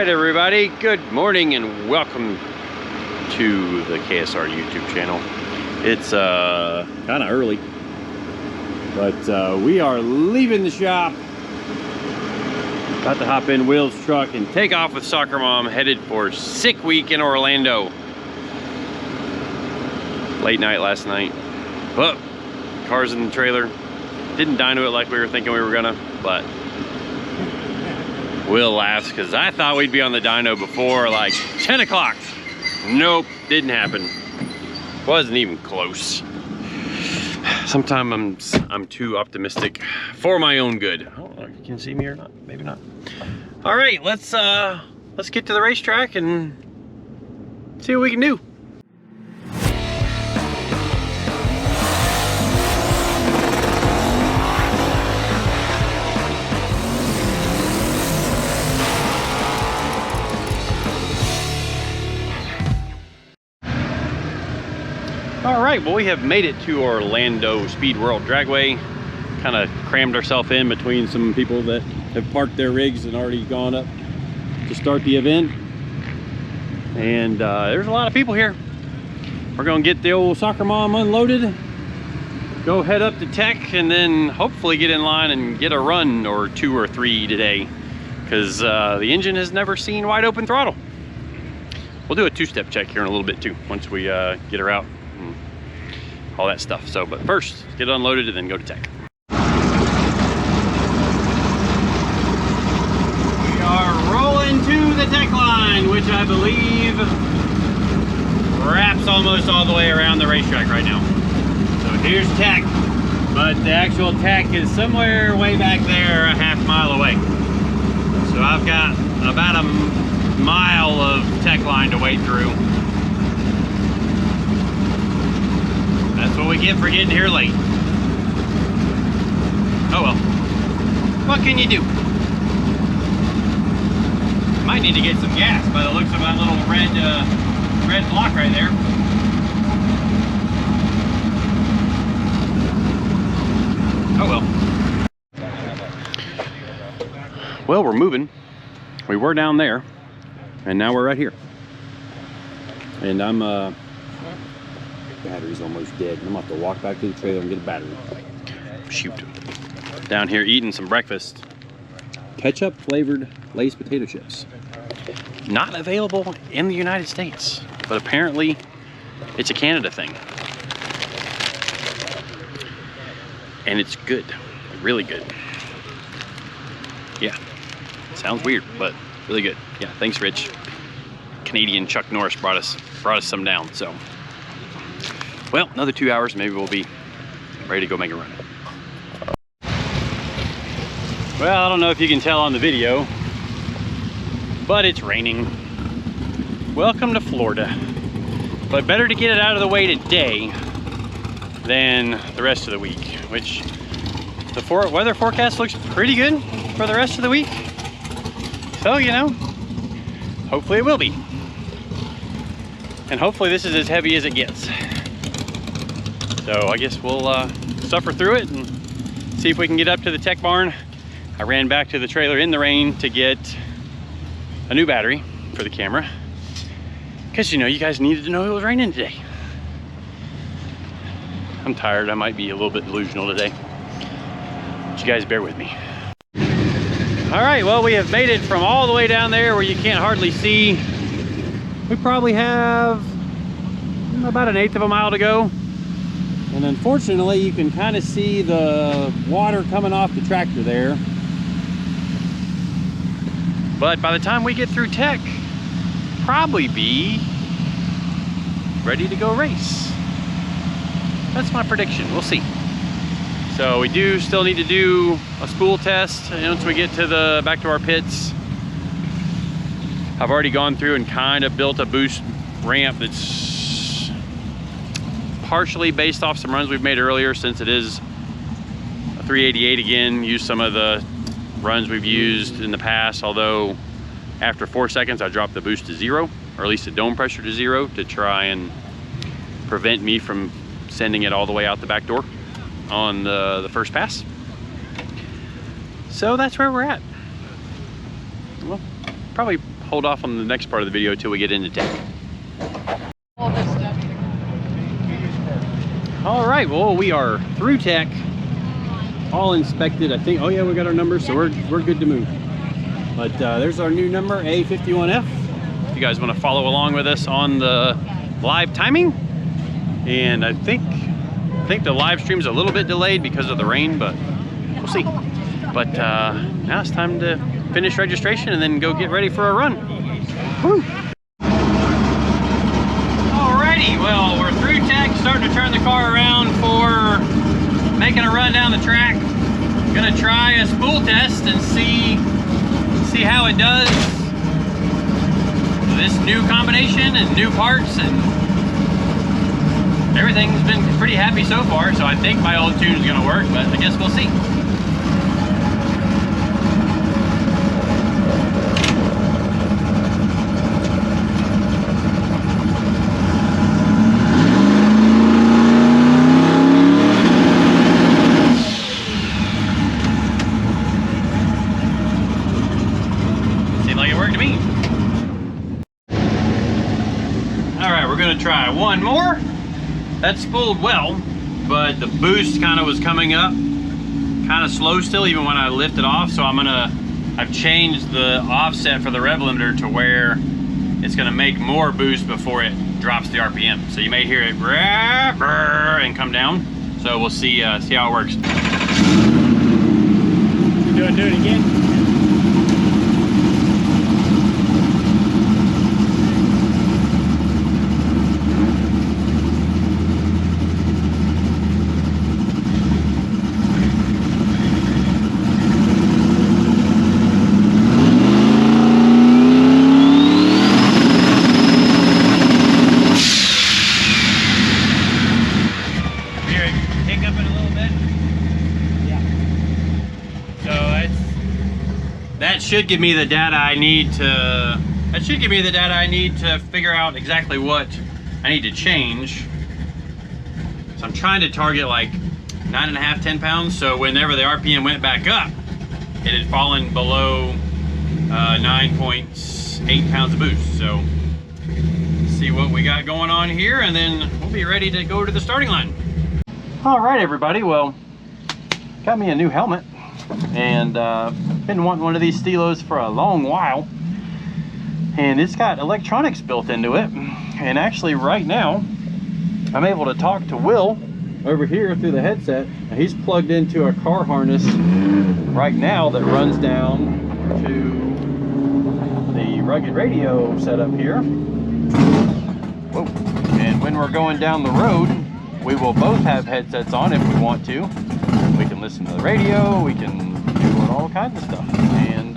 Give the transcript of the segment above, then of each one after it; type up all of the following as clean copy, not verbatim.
right, everybody, good morning and welcome to the KSR YouTube channel. It's kind of early, but we are leaving the shop. About to hop in Will's truck and take off with SoccerMom, headed for Sick Week in Orlando. Late night last night, but cars in the trailer. Didn't dyno it like we were thinking we were gonna, but Will laughs because I thought we'd be on the dyno before like 10 o'clock. Nope, didn't happen. Wasn't even close. Sometimes I'm too optimistic for my own good. I don't know if you can see me or not, maybe not. All right, let's get to the racetrack and see what we can do. All right, well, we have made it to Orlando SpeedWorld Dragway. Kind of crammed ourselves in between some people that have parked their rigs and already gone up to start the event. And there's a lot of people here. We're gonna get the old SoccerMom unloaded, go head up to Tech, and then hopefully get in line and get a run or 2 or 3 today, because the engine has never seen wide open throttle. We'll do a 2-step check here in a little bit too, once we get her out. All that stuff. So, but first, get it unloaded and then go to Tech. We are rolling to the Tech line, which I believe wraps almost all the way around the racetrack right now. So here's Tech, but the actual Tech is somewhere way back there, a half mile away. So I've got about a mile of Tech line to wade through. That's what we get for getting here late. Oh well. What can you do? Might need to get some gas by the looks of my little red block right there. Oh well. Well, we're moving. We were down there, and now we're right here. And I'm battery's almost dead. I'm gonna have to walk back to the trailer and get a battery. Shoot. Down here eating some breakfast. Ketchup flavored Lay's potato chips. Not available in the United States, but apparently it's a Canada thing. And it's good, really good. Yeah, sounds weird, but really good. Yeah, thanks Rich. Canadian Chuck Norris brought us some down, so. Well, another 2 hours, maybe we'll be ready to go make a run. Well, I don't know if you can tell on the video, but it's raining. Welcome to Florida. But better to get it out of the way today than the rest of the week, which the weather forecast looks pretty good for the rest of the week. So, you know, hopefully it will be. And hopefully this is as heavy as it gets. So I guess we'll suffer through it and see if we can get up to the Tech barn. I ran back to the trailer in the rain to get a new battery for the camera, because you know, you guys needed to know it was raining today. I'm tired, I might be a little bit delusional today, but you guys bear with me. All right, well, we have made it from all the way down there where you can't hardly see. We probably have about 1/8 of a mile to go. And unfortunately, you can kind of see the water coming off the tractor there. But by the time we get through Tech, probably be ready to go race. That's my prediction, we'll see. So we do still need to do a spool test once we get to back to our pits. I've already gone through and kind of built a boost ramp that's partially based off some runs we've made earlier, since it is a 388 again. Use some of the runs we've used in the past, although after 4 seconds I dropped the boost to 0, or at least the dome pressure to 0, to try and prevent me from sending it all the way out the back door on the first pass. So that's where we're at. Well, probably hold off on the next part of the video until we get into tech. All this stuff. All right, well, we are through tech, all inspected. I think, oh yeah, we got our numbers, so we're good to move. But there's our new number, A51F. If you guys want to follow along with us on the live timing. And I think the live stream's a little bit delayed because of the rain, but we'll see. But now it's time to finish registration and then go get ready for a run. Woo. Alrighty, well, we're through tech, starting to turn the car around for making a run down the track. Gonna try a spool test and see how it does. This new combination and new parts, and everything's been pretty happy so far, so I think my old tune's gonna work, but I guess we'll see. Try one more. That spooled well, but the boost kind of was coming up kind of slow still even when I lift it off, so I've changed the offset for the rev limiter to where it's gonna make more boost before it drops the RPM. So you may hear it and come down. So we'll see how it works. Do it again. That should give me the data I need to. That should give me the data I need to figure out exactly what I need to change. So I'm trying to target like 9.5, 10 pounds. So whenever the RPM went back up, it had fallen below 9.8 pounds of boost. So see what we got going on here, and then we'll be ready to go to the starting line. All right, everybody. Well, got me a new helmet, and been wanting one of these Stilos for a long while, and it's got electronics built into it. And actually right now I'm able to talk to Will over here through the headset. He's plugged into a car harness right now that runs down to the rugged radio setup here. Whoa. And when we're going down the road, we will both have headsets on if we want to. We can listen to the radio, we can do all kinds of stuff, and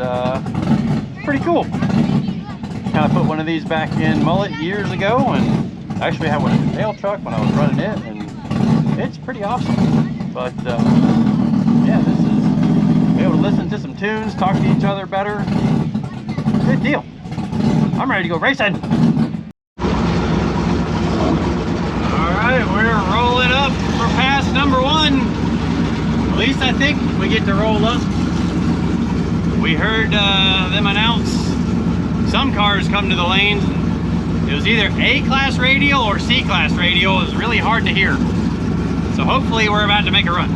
pretty cool. Kind of put one of these back in Mullet years ago, and actually had one in the mail truck when I was running it, and it's pretty awesome. But yeah, this is be able to listen to some tunes, talk to each other better. Good deal. I'm ready to go racing. All right, we're rolling up for pass number 1. At least I think we get to roll up. We heard them announce some cars come to the lanes. It was either A-class radial or C-class radial. It was really hard to hear. So hopefully we're about to make a run.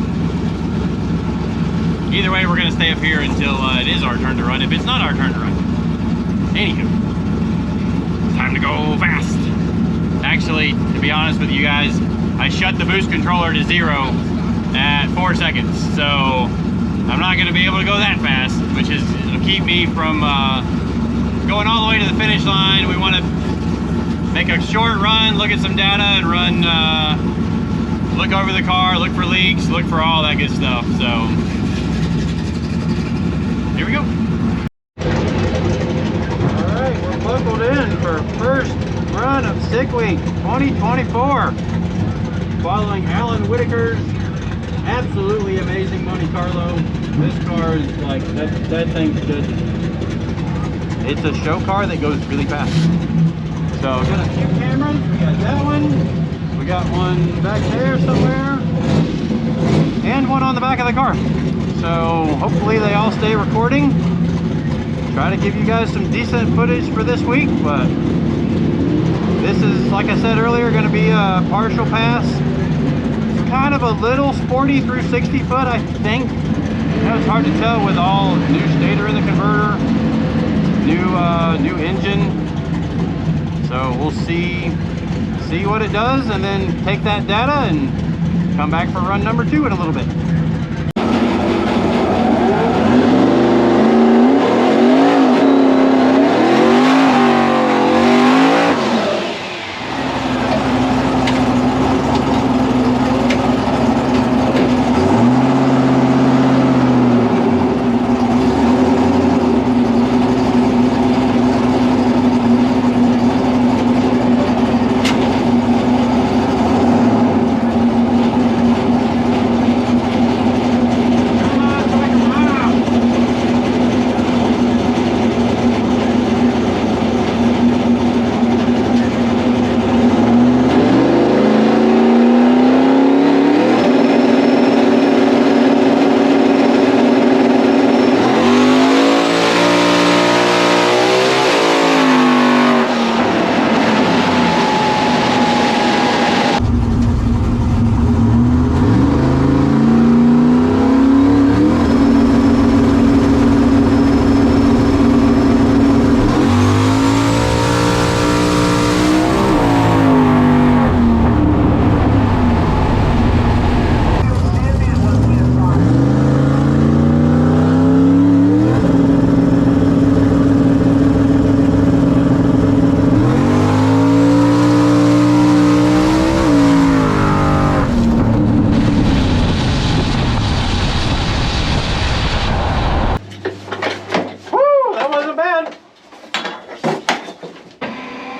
Either way, we're gonna stay up here until it is our turn to run, if it's not our turn to run. Anywho, time to go fast. Actually, to be honest with you guys, I shut the boost controller to 0 at 4 seconds. So I'm not gonna be able to go that fast, which is it'll keep me from going all the way to the finish line. We wanna make a short run, look at some data, and run, look over the car, look for leaks, look for all that good stuff. So here we go. All right, we're buckled in for first run of Sick Week 2024. Following Alan Whitaker's absolutely amazing Monte Carlo. This car is like, that thing's just, it's a show car that goes really fast. So we got a few cameras, we got that one, we got one back there somewhere, and one on the back of the car. So hopefully they all stay recording. try to give you guys some decent footage for this week, but this is, like I said earlier, going to be a partial pass. It's kind of a little sporty through 60 foot, I think. You know, it's hard to tell with all new stator in the converter, new engine. So we'll see what it does, and then take that data and come back for run number 2 in a little bit.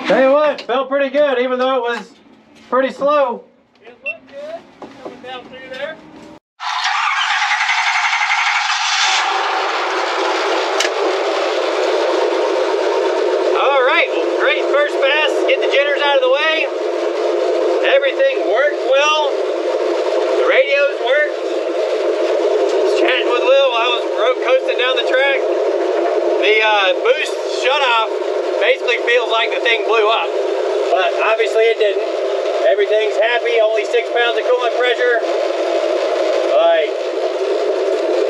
Tell you what, felt pretty good, even though it was pretty slow. It looked good coming down through there. All right, well, great first pass. Get the jitters out of the way. Everything worked well. The radios worked. Was chatting with Will while I was coasting down the track. The boost shutoff basically feels like the thing blew up, but obviously it didn't. Everything's happy, only 6 pounds of coolant pressure. I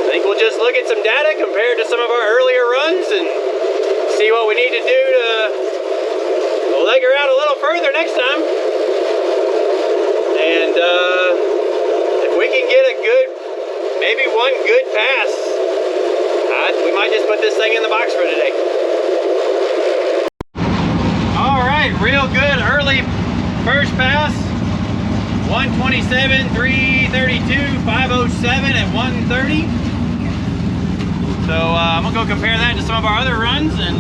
think we'll just look at some data compared to some of our earlier runs and see what we need to do to leg her out a little further next time. And if we can get a good, maybe one good pass, we might just put this thing in the box for today. Real good early first pass. 127, 332, 507 at 130. So I'm gonna go compare that to some of our other runs and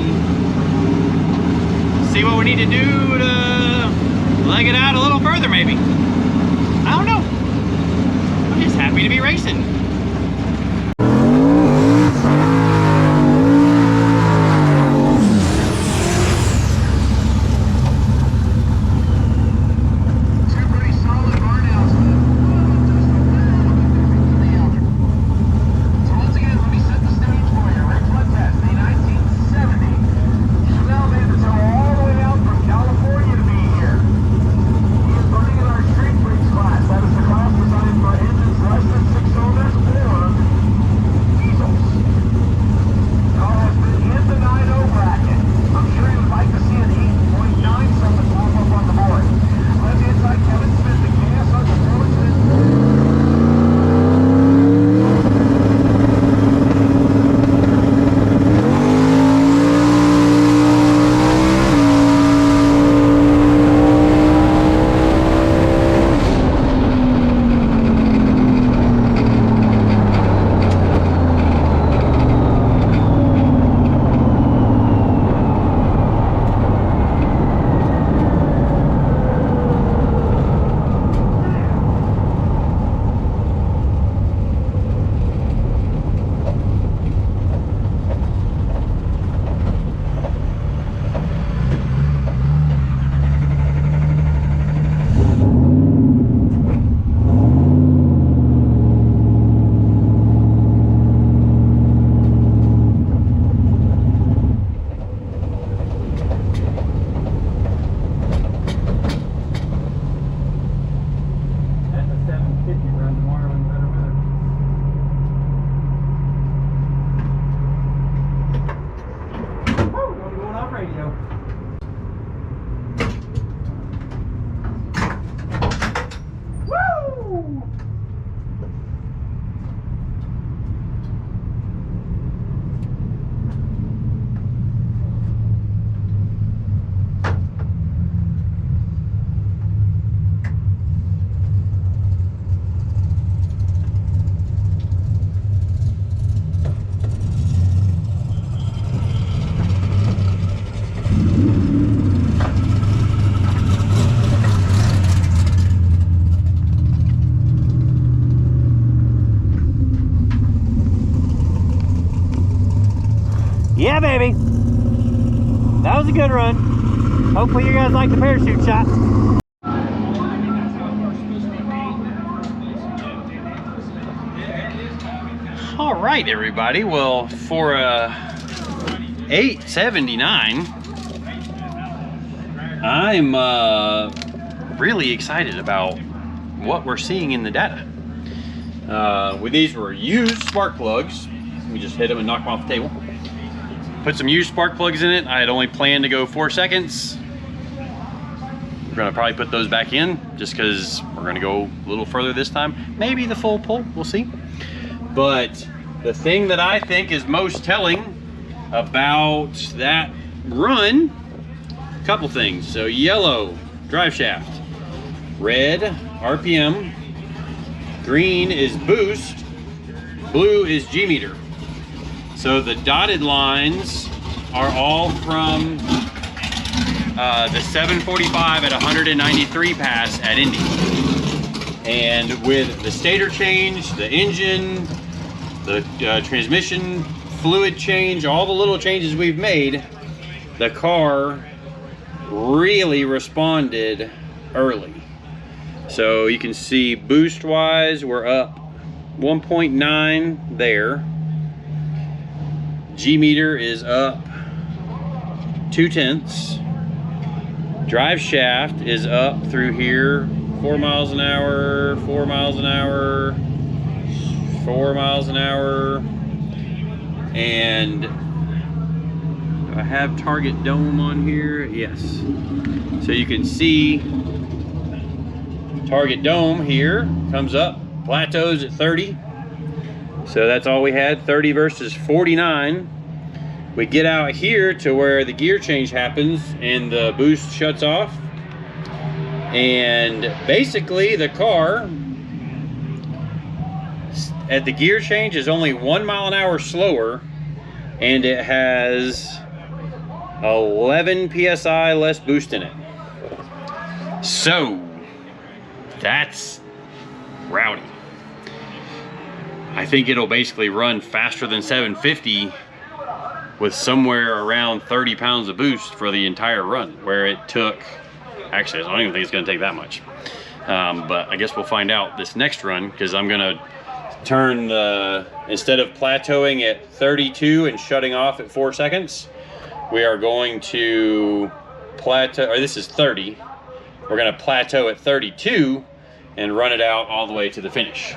see what we need to do to leg it out a little further maybe. I don't know. I'm just happy to be racing. That is the cost designed by engines less than 6 cylinders Yeah, baby. That was a good run. Hopefully you guys like the parachute shots. All right, everybody. Well, for 879, I'm really excited about what we're seeing in the data. With these were used spark plugs. We just hit them and knock them off the table. Put some used spark plugs in it. I had only planned to go 4 seconds. We're gonna probably put those back in just because we're gonna go a little further this time. Maybe the full pull, we'll see. But the thing that I think is most telling about that run, a couple things. So yellow, drive shaft. Red, RPM. Green is boost. Blue is G meter. So the dotted lines are all from the 745 at 193 pass at Indy. And with the stator change, the engine, the transmission fluid change, all the little changes we've made, the car really responded early. So you can see boost wise, we're up 1.9 there. G meter is up 0.2. Drive shaft is up through here 4 miles an hour, 4 miles an hour, 4 miles an hour. And do I have target dome on here? Yes. So you can see target dome here comes up, plateaus at 30. So that's all we had, 30 versus 49. We get out here to where the gear change happens and the boost shuts off. And basically the car at the gear change is only 1 mile an hour slower, and it has 11 PSI less boost in it. So that's rowdy. I think it'll basically run faster than 750 with somewhere around 30 pounds of boost for the entire run, where it took, actually I don't even think it's gonna take that much. But I guess we'll find out this next run, because I'm gonna turn the, instead of plateauing at 32 and shutting off at 4 seconds, we are going to plateau, or this is 30. We're gonna plateau at 32 and run it out all the way to the finish.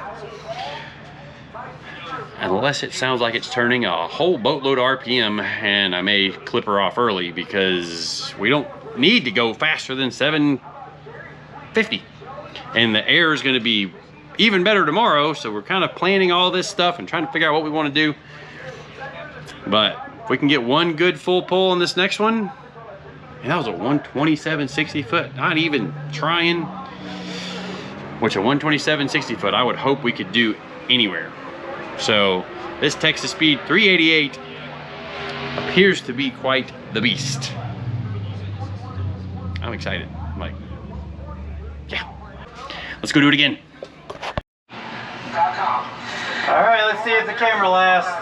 Unless it sounds like it's turning a whole boatload of RPM, and I may clip her off early because we don't need to go faster than 750. And the air is gonna be even better tomorrow, so we're kind of planning all this stuff and trying to figure out what we wanna do. But if we can get one good full pull on this next one, and that was a 127 60 foot, not even trying, which a 127 60 foot I would hope we could do anywhere. So this Texas Speed 388 appears to be quite the beast. I'm excited. I'm like, yeah, let's go do it again. All right, let's see if the camera lasts.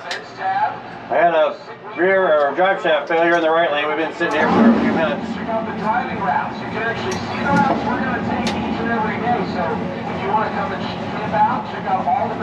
I had a rear or drive shaft failure in the right lane. We've been sitting here for a few minutes. Check out the driving routes. You can actually see the routes we're going to take each and every day. So if you want to come and camp out, check out all the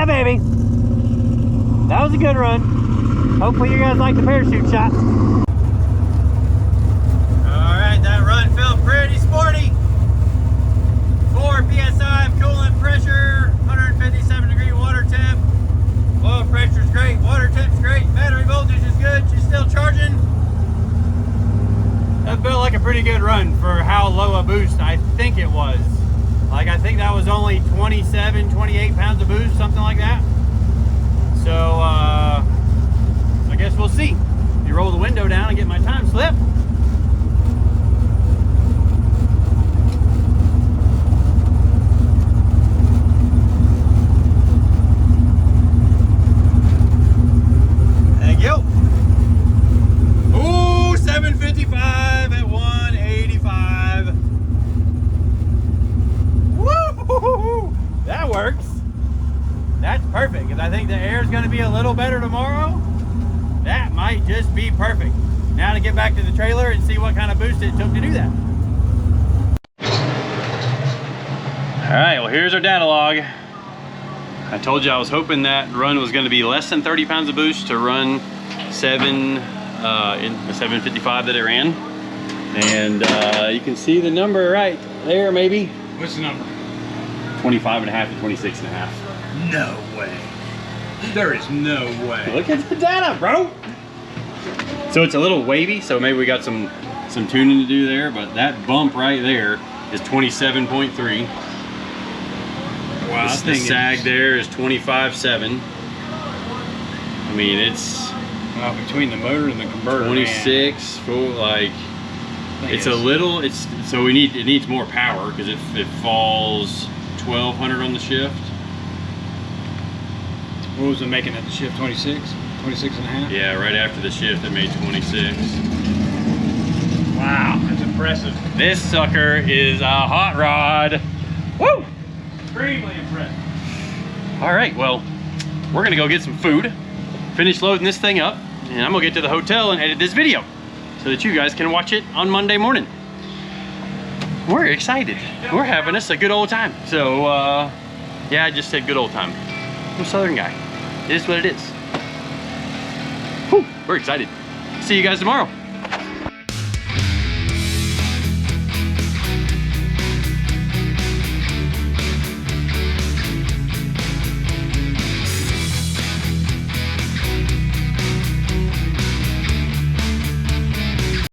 Yeah, baby. That was a good run. Hopefully you guys like the parachute shot. All right, that run felt pretty sporty. 4 PSI of coolant pressure, 157 degree water temp. Oil pressure's great, water temp's great, battery voltage is good, she's still charging. That felt like a pretty good run for how low a boost I think it was. Like, I think that was only 27, 28 pounds of boost, something like that. So, I guess we'll see. Let me roll the window down and get my time slip. Thank you. Ooh, 755 at 185. Woo! That works. That's perfect, because I think the air is going to be a little better tomorrow. That might just be perfect. Now to get back to the trailer and see what kind of boost it took to do that. All right, well, here's our data log. I told you I was hoping that run was going to be less than 30 pounds of boost to run in the 755 that it ran. And you can see the number right there, maybe. What's the number? 25.5 to 26.5. No way. There is no way. Look at the data, bro. So it's a little wavy, so maybe we got some tuning to do there, but that bump right there is 27.3. Wow, The sag there is 25.7. I mean, it's between the motor and the converter. 26 full, like it's a little. It's so it needs more power because it falls 1200 on the shift. What was it making at the shift? 26? 26 and a half? Yeah, right after the shift it made 26. Wow, that's impressive. This sucker is a hot rod. Woo! Extremely impressive. All right, well, we're gonna go get some food, finish loading this thing up, and I'm gonna get to the hotel and edit this video so that you guys can watch it on Monday morning. We're excited. We're having us a good old time. So, yeah, I just said good old time. I'm a Southern guy. It is what it is. Whew, we're excited. See you guys tomorrow.